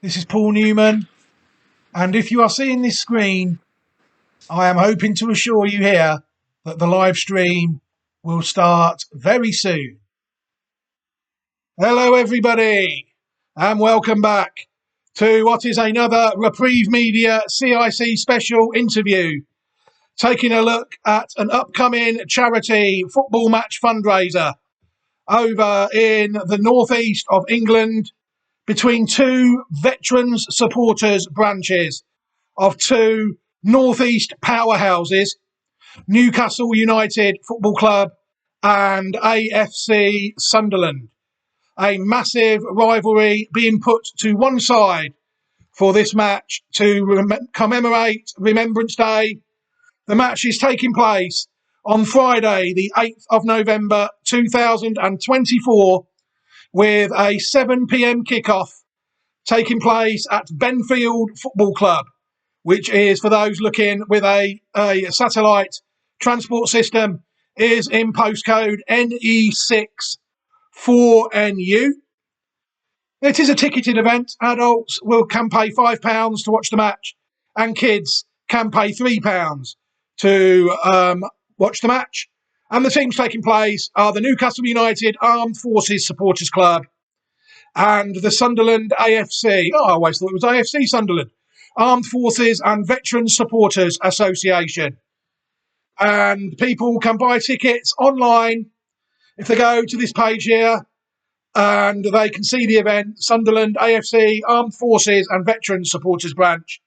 This is Paul Newman, and if you are seeing this screen, I am hoping to assure you here that the live stream will start very soon. Hello everybody, and welcome back to what is another Reprieve Media CIC special interview, taking a look at an upcoming charity football match fundraiser over in the northeast of England, between two veterans supporters branches of two northeast powerhouses, Newcastle United Football Club and AFC Sunderland. A massive rivalry being put to one side for this match to commemorate Remembrance Day. The match is taking place on Friday, the 8th of November 2024, with a 7 p.m. kickoff taking place at Benfield Football Club, which is, for those looking with a satellite transport system, is in postcode NE6 4NU. It is a ticketed event. Adults can pay £5 to watch the match, and kids can pay £3 to watch the match. And the teams taking place are the Newcastle United Armed Forces Supporters Club and the Sunderland AFC. I always thought it was AFC Sunderland. Armed Forces and Veterans Supporters Association. And people can buy tickets online if they go to this page here, and they can see the event, Sunderland AFC Armed Forces and Veterans Supporters Branch.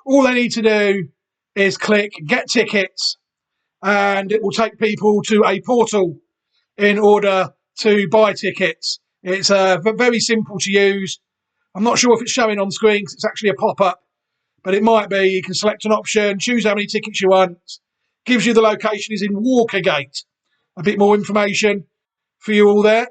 All they need to do is click Get Tickets, and it will take people to a portal in order to buy tickets. It's very simple to use. I'm not sure if it's showing on screen because it's actually a pop-up, but it might be. You can select an option, choose how many tickets you want. Gives you the location is in Bygate. A bit more information for you all there.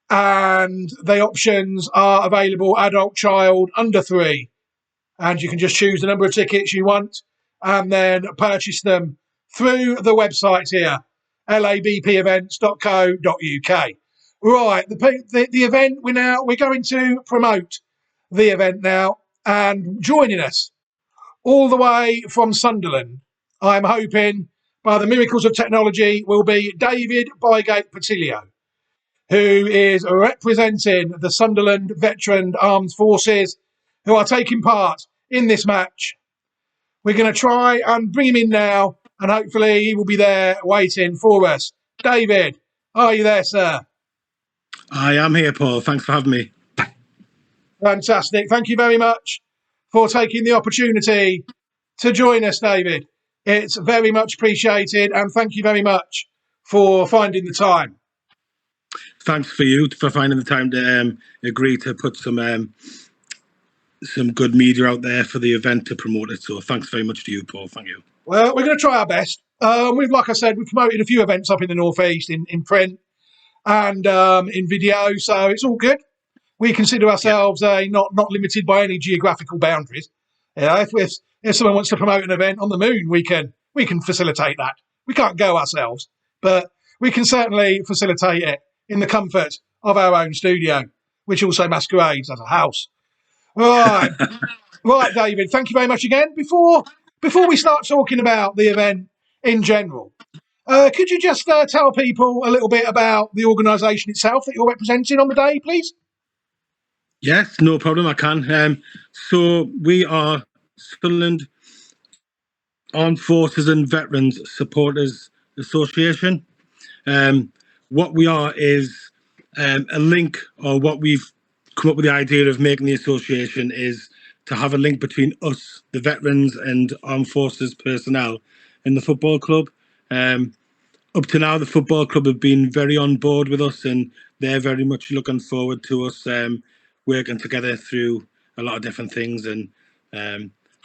And the options are available adult, child, under 3. And you can just choose the number of tickets you want and then purchase them through the website here, labpevents.co.uk. Right, the event, we're going to promote the event now, and joining us all the way from Sunderland, I'm hoping by the miracles of technology, will be David Bygate Pittiglio, who is representing the Sunderland Veteran Armed Forces, who are taking part in this match. We're going to try and bring him in now, and hopefully he will be there waiting for us. David, are you there, sir? I am here, Paul. Thanks for having me. Fantastic. Thank you very much for taking the opportunity to join us, David. It's very much appreciated, and thank you very much for finding the time. Thanks for you for finding the time to agree to put some good media out there for the event to promote it. So thanks very much to you, Paul. Thank you. Well, we're going to try our best. Like I said, we've promoted a few events up in the Northeast in print and in video, so it's all good. We consider ourselves not limited by any geographical boundaries. If someone wants to promote an event on the moon, we can facilitate that. We can't go ourselves, but we can certainly facilitate it in the comfort of our own studio, which also masquerades as a house. Right, right, David. Thank you very much again. Before we start talking about the event in general, could you just tell people a little bit about the organisation itself that you're representing on the day, please? Yes, no problem. I can. So we are Sunderland Armed Forces and Veterans Supporters Association. What we are is a link, or what we've come up with the idea of making the association is to have a link between us, the veterans and armed forces personnel in the football club. Up to now, the football club have been very on board with us, and they're very much looking forward to us working together through a lot of different things, and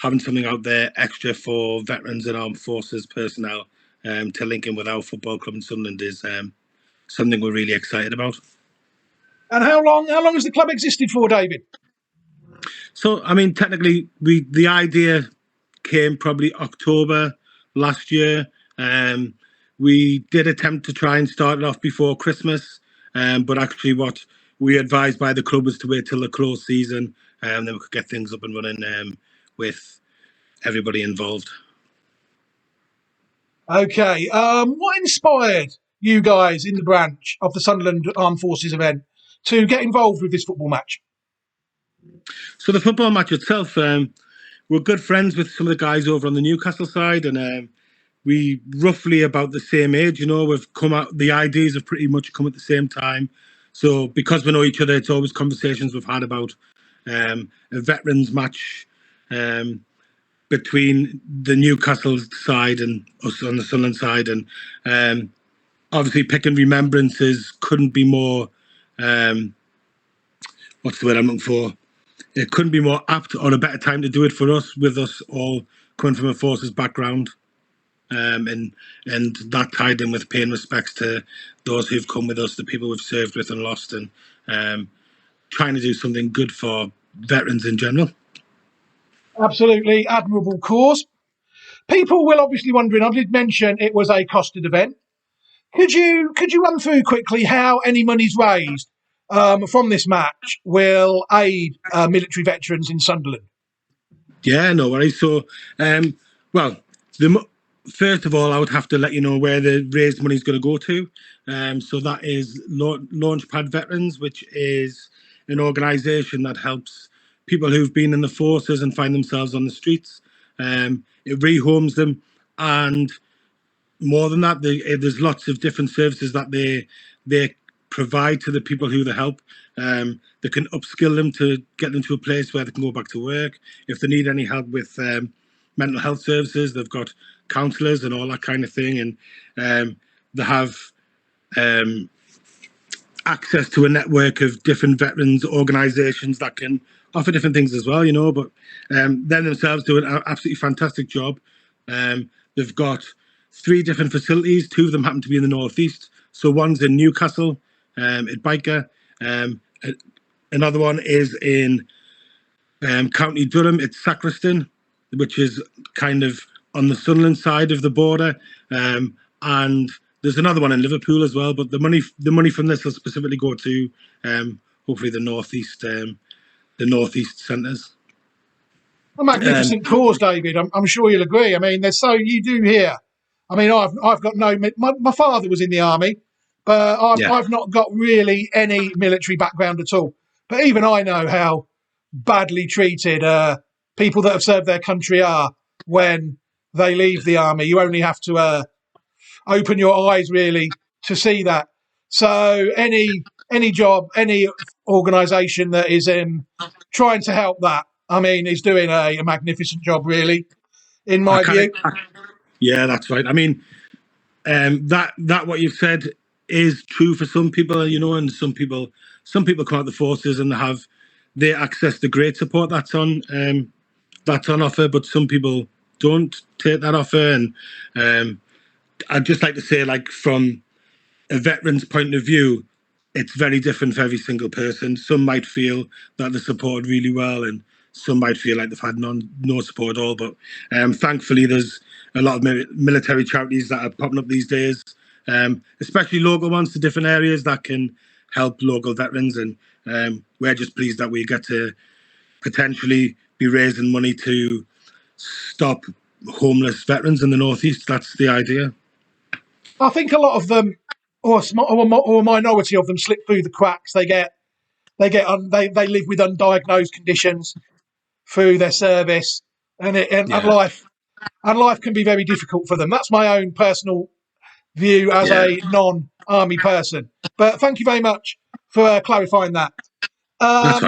having something out there extra for veterans and armed forces personnel to link in with our football club in Sunderland is something we're really excited about. And how long has the club existed for, David? So, I mean, technically, the idea came probably October last year. We did attempt to try and start it off before Christmas, but actually what we advised by the club was to wait till the close season, and then we could get things up and running with everybody involved. Okay. What inspired you guys in the branch of the Sunderland Armed Forces event to get involved with this football match? So the football match itself, we're good friends with some of the guys over on the Newcastle side, and we roughly about the same age. We've come out. The ideas have pretty much come at the same time. So because we know each other, it's always conversations we've had about a veterans match between the Newcastle side and us on the Sunderland side, and obviously picking Remembrances couldn't be more. What's the word I'm looking for? It couldn't be more apt or a better time to do it for us, with us all coming from a forces background. And that tied in with paying respects to those who've come with us, the people we've served with and lost, and trying to do something good for veterans in general. Absolutely admirable cause. People will obviously wondering, I did mention it was a costed event. Could you run through quickly how any monies raised from this match will aid military veterans in Sunderland? Yeah, no worries. So, well, first of all, I would have to let you know where the raised money is going to go to. So that is Launchpad Veterans, which is an organisation that helps people who've been in the forces and find themselves on the streets. It rehomes them, and more than that, there's lots of different services that they provide to the people who they help. They can upskill them to get them to a place where they can go back to work. If they need any help with mental health services, they've got counsellors and all that kind of thing, and they have access to a network of different veterans organisations that can offer different things as well. But they themselves do an absolutely fantastic job. They've got 3 different facilities. 2 of them happen to be in the northeast. So one's in Newcastle, at Bygate. Another one is in County Durham. It's Sacriston, which is kind of on the Sunderland side of the border. And there's another one in Liverpool as well. But the money from this will specifically go to hopefully the northeast centres. A magnificent cause, David. I'm sure you'll agree. I mean, you do hear. I mean, I've got my father was in the army, but I've not got really any military background at all. But even I know how badly treated people that have served their country are when they leave the army. You only have to open your eyes really to see that. So any job, any organisation that is trying to help that, I mean, is doing a magnificent job, really, in my view. Yeah, that's right. I mean, that what you've said is true for some people, and some people come out the forces and they access the great support that's on offer, but some people don't take that offer. And I'd just like to say, like, from a veteran's point of view, it's very different for every single person. Some might feel that they're supported really well, and some might feel like they've had no support at all. But thankfully, there's a lot of military charities that are popping up these days, especially local ones to different areas that can help local veterans. And we're just pleased that we get to potentially be raising money to stop homeless veterans in the northeast. That's the idea. I think a lot of them, or a minority of them, slip through the cracks. They live with undiagnosed conditions through their service, and life can be very difficult for them. That's my own personal view as a non-army person. But thank you very much for clarifying that. What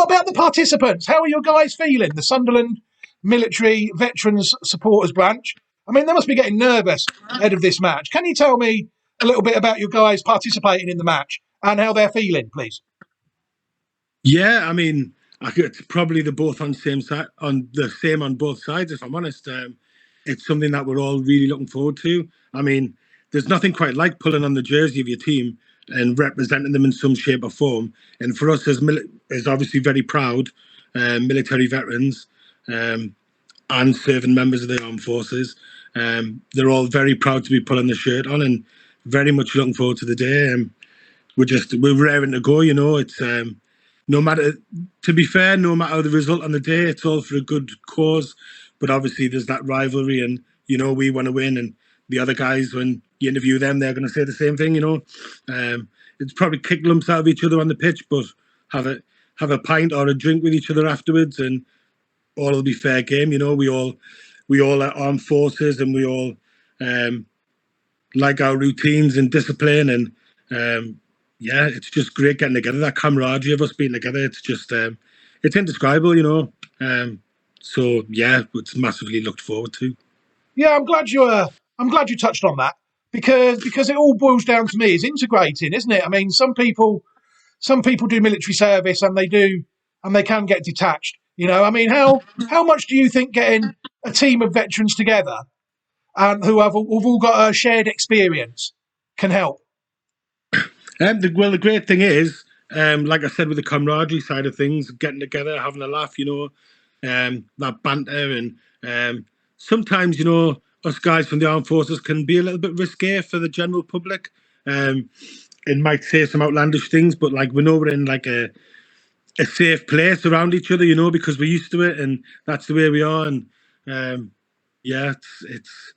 about the participants? How are your guys feeling? The Sunderland Military Veterans Supporters Branch. I mean, they must be getting nervous ahead of this match. Can you tell me a little bit about your guys participating in the match and how they're feeling, please? Yeah, I mean, it's probably the both on same side, on the same on both sides. If I'm honest, it's something that we're all really looking forward to. I mean, there's nothing quite like pulling on the jersey of your team and representing them in some shape or form. And for us as obviously very proud military veterans and serving members of the armed forces, they're all very proud to be pulling the shirt on and very much looking forward to the day. we're raring to go. You know, it's no matter, to be fair, no matter the result on the day, it's all for a good cause. But obviously, there's that rivalry, and you know, we want to win, and the other guys, when you interview them, they're going to say the same thing. You know, it's probably kick lumps out of each other on the pitch, but have a pint or a drink with each other afterwards, and all will be fair game. You know, we all are armed forces, and we all like our routines and discipline, and yeah, it's just great getting together. That camaraderie of us being together, it's just it's indescribable, you know. So yeah, it's massively looked forward to. Yeah, I'm glad you touched on that because it all boils down to me is integrating, isn't it? I mean, some people do military service and they can get detached. You know, I mean, how much do you think getting a team of veterans together and who've all got a shared experience can help? Well, the great thing is, like I said, with the camaraderie side of things, getting together, having a laugh, you know, that banter, and sometimes, you know, us guys from the armed forces can be a little bit risque for the general public. It might say some outlandish things, but like we know we're in like a safe place around each other, you know, because we're used to it, and that's the way we are. And yeah, it's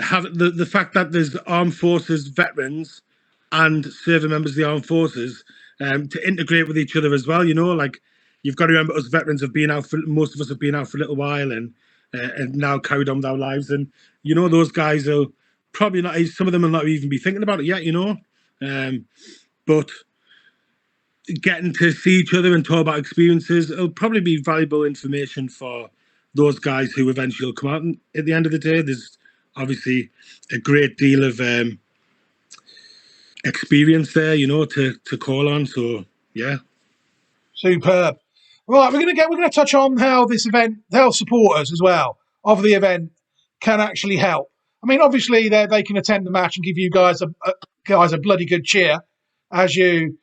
have the fact that there's armed forces veterans and serving members of the armed forces to integrate with each other as well. You know, like you've got to remember, us veterans have been out for, most of us have been out for a little while, and now carried on with our lives. And you know, those guys will probably not. Some of them will not even be thinking about it yet. You know, but getting to see each other and talk about experiences, it'll probably be valuable information for those guys who eventually will come out. And at the end of the day, there's obviously a great deal of experience there, you know, to call on. So yeah, Superb. Right, we're going to touch on how this event, how supporters as well of the event can actually help. I mean, obviously they can attend the match and give you guys a bloody good cheer as you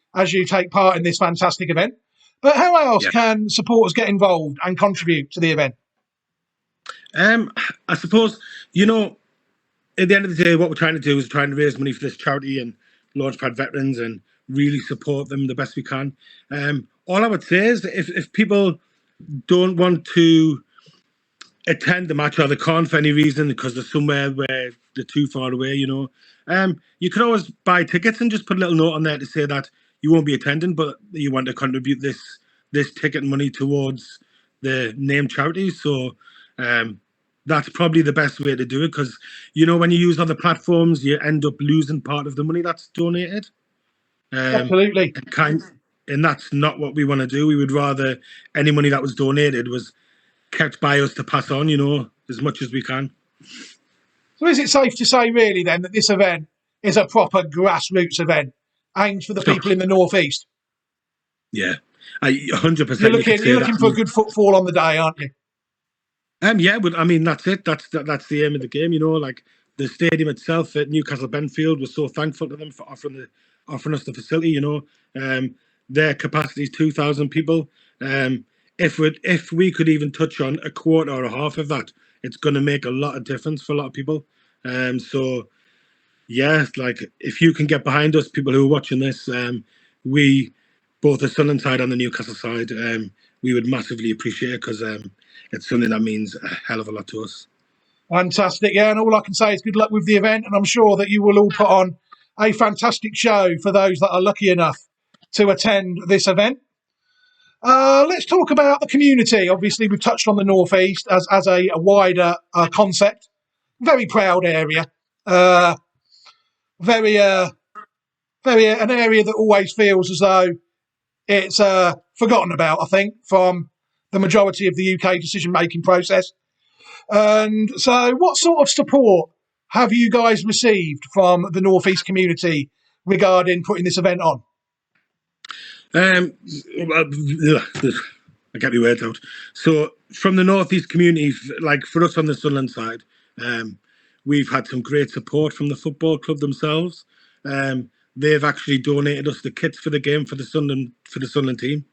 take part in this fantastic event. But how else can supporters get involved and contribute to the event? I suppose, you know, at the end of the day, what we're trying to do is trying to raise money for this charity and Launchpad veterans and really support them the best we can. All I would say is if people don't want to attend the match or they can't for any reason because they're somewhere where they're too far away, you know, you can always buy tickets and just put a little note on there to say that you won't be attending, but you want to contribute this ticket money towards the named charities. So that's probably the best way to do it, because you know, when you use other platforms, you end up losing part of the money that's donated. Absolutely. And that's not what we want to do. We would rather any money that was donated was kept by us to pass on, you know, as much as we can. So is it safe to say really then that this event is a proper grassroots event aimed for the people in the Northeast? Yeah, 100%. You're looking for a good footfall on the day, aren't you? Yeah, but I mean, that's it. That's the aim of the game, you know. Like the stadium itself at Newcastle Benfield, we're so thankful to them for offering us the facility. You know, their capacity is 2,000 people. If we could even touch on a quarter or a half of that, it's going to make a lot of difference for a lot of people. So yeah, like if you can get behind us, people who are watching this, we, both the Sunderland side and the Newcastle side, we would massively appreciate it, because it's something that means a hell of a lot to us. Fantastic, yeah, and all I can say is good luck with the event, and I'm sure that you will all put on a fantastic show for those that are lucky enough to attend this event. Let's talk about the community. Obviously, we've touched on the North East as a wider concept. Very proud area. Very an area that always feels as though it's forgotten about, I think, from the majority of the UK decision-making process. And so what sort of support have you guys received from the North East community regarding putting this event on? I get my words out. So from the North East community, like for us on the Sunderland side, we've had some great support from the football club themselves. They've actually donated us the kits for the game for the Sunderland team.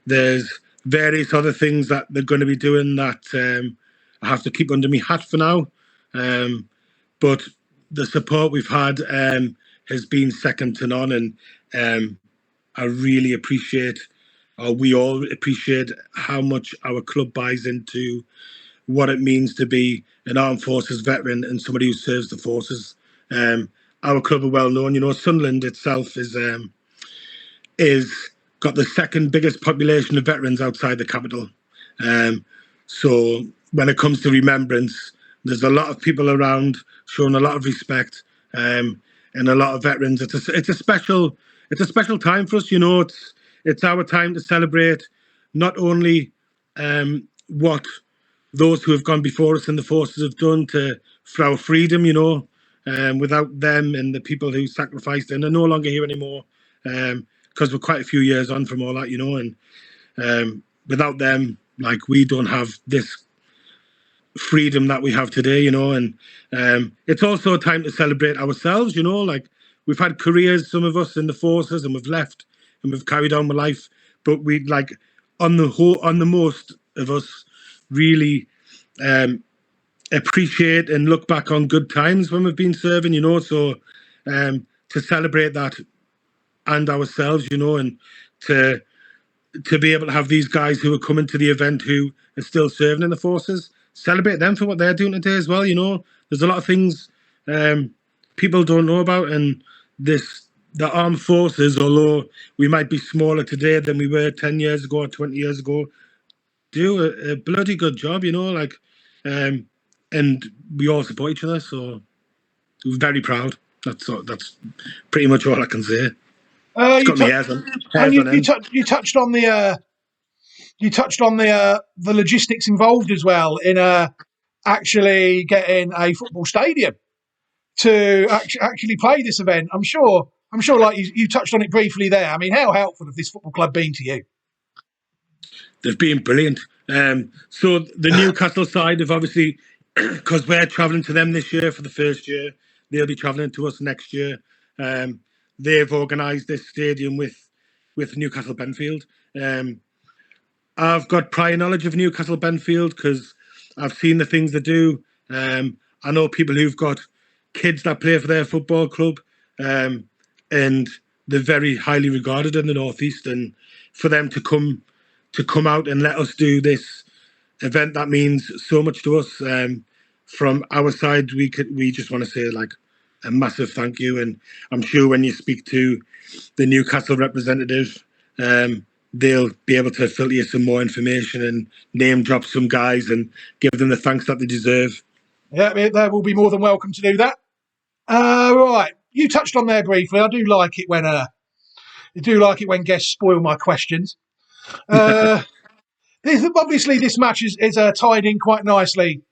There's various other things that they're going to be doing that I have to keep under my hat for now. But the support we've had has been second to none, and I really appreciate, or we all appreciate, how much our club buys into what it means to be an armed forces veteran and somebody who serves the forces. Our club are well known. Sunderland itself is got the second biggest population of veterans outside the capital. So when it comes to Remembrance, there's a lot of people around showing a lot of respect, and a lot of veterans. It's a special time for us. It's our time to celebrate not only what those who have gone before us in the forces have done for our freedom. Without them and the people who sacrificed, and they're no longer here anymore, because we're quite a few years on from all that, and without them, like, we don't have this freedom that we have today, and it's also a time to celebrate ourselves. Like, we've had careers, some of us, in the forces, and we've left and we've carried on with life, but we, like, on the most of us, really appreciate and look back on good times when we've been serving, so to celebrate that and ourselves, and to be able to have these guys who are coming to the event who are still serving in the forces, celebrate them for what they're doing today as well. There's a lot of things people don't know about, and the armed forces, although we might be smaller today than we were 10 years ago or 20 years ago, do a bloody good job, like, and we all support each other, so we're very proud. That's pretty much all I can say. You touched on the logistics involved as well in actually getting a football stadium to actually play this event. I'm sure, like you touched on it briefly there. I mean, how helpful have this football club been to you? They've been brilliant. So the Newcastle side have obviously, because we're travelling to them this year for the first year, they'll be travelling to us next year. They've organised this stadium with Newcastle Benfield. I've got prior knowledge of Newcastle Benfield because I've seen the things they do. I know people who've got kids that play for their football club, and they're very highly regarded in the Northeast. And for them to come out and let us do this event, that means so much to us. From our side, we just want to say, like, a massive thank you. And I'm sure when you speak to the Newcastle representative, they'll be able to filter you some more information and name drop some guys and give them the thanks that they deserve. Yeah, they will be more than welcome to do that. Right, you touched on there briefly. I do like it when guests spoil my questions. Obviously, this match is tied in quite nicely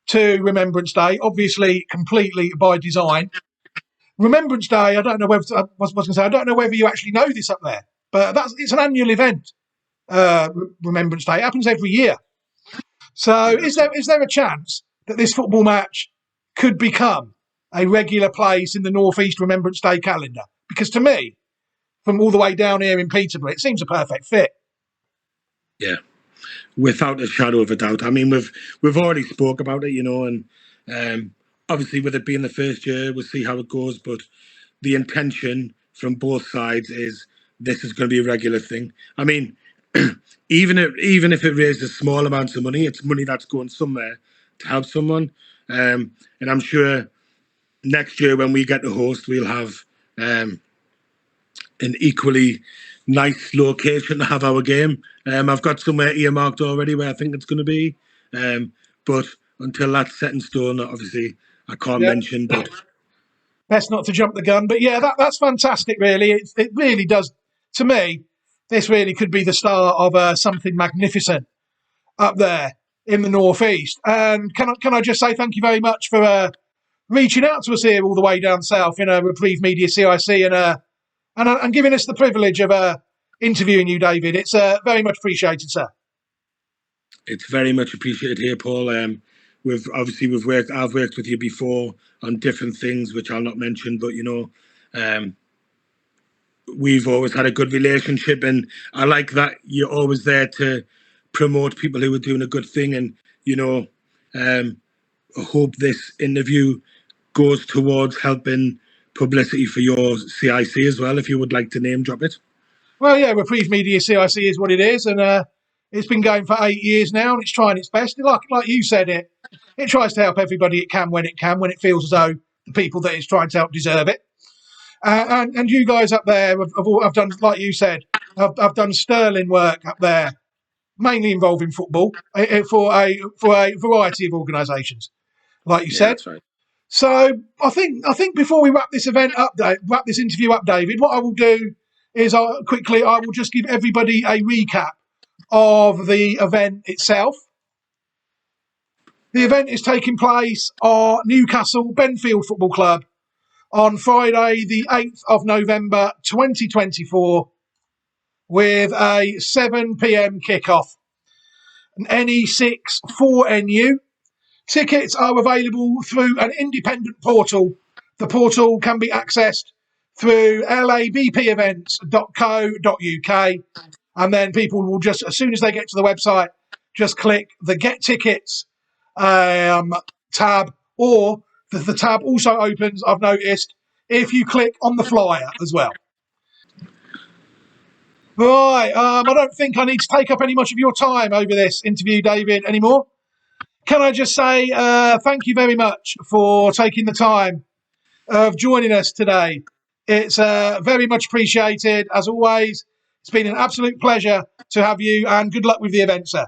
to Remembrance Day, obviously completely by design. Remembrance Day, I don't know whether you actually know this up there, but it's an annual event. Remembrance Day, it happens every year. So is there a chance that this football match could become a regular place in the North East Remembrance Day calendar? Because to me, from all the way down here in Peterborough, it seems a perfect fit. Yeah, without a shadow of a doubt. I mean, we've already spoke about it, and obviously with it being the first year, we'll see how it goes. But the intention from both sides is this is going to be a regular thing. I mean, even if it raises small amounts of money, it's money that's going somewhere to help someone. And I'm sure next year when we get to host, we'll have an equally nice location to have our game. I've got somewhere earmarked already where I think it's going to be. But until that's set in stone, obviously, I can't mention. But best not to jump the gun. But yeah, that's fantastic, really. It really does, to me, this really could be the start of something magnificent up there in the Northeast. And can I just say thank you very much for reaching out to us here all the way down south in Reprieve Media CIC and giving us the privilege of interviewing you, David. It's very much appreciated, sir. It's very much appreciated here, Paul. I've worked with you before on different things, which I'll not mention, but we've always had a good relationship, and I like that you're always there to promote people who are doing a good thing. And I hope this interview goes towards helping publicity for your CIC as well, if you would like to name drop it. Well, yeah, Reprieve Media CIC is what it is, and it's been going for 8 years now, and it's trying its best. Like you said, it tries to help everybody it can, when it feels as though the people that it's trying to help deserve it. And you guys up there have done, like you said, I've done sterling work up there, mainly involving football, for a variety of organisations, like you said. That's right. So I think before we wrap this interview up, David, what I will do is I will just give everybody a recap of the event itself. The event is taking place at Newcastle Benfield Football Club on Friday, the 8th of November 2024, with a 7 p.m. kickoff. An NE6 4NU. Tickets are available through an independent portal. The portal can be accessed through labpevents.co.uk, and then people will just, as soon as they get to the website, just click the Get Tickets tab, or the tab also opens, I've noticed, if you click on the flyer as well. Right, I don't think I need to take up any much of your time over this interview, David, anymore. Can I just say thank you very much for taking the time of joining us today. It's very much appreciated, as always. It's been an absolute pleasure to have you, and good luck with the event, sir.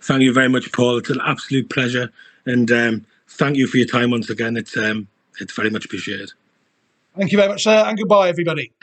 Thank you very much, Paul. It's an absolute pleasure, and thank you for your time once again. It's very much appreciated. Thank you very much, sir, and goodbye, everybody.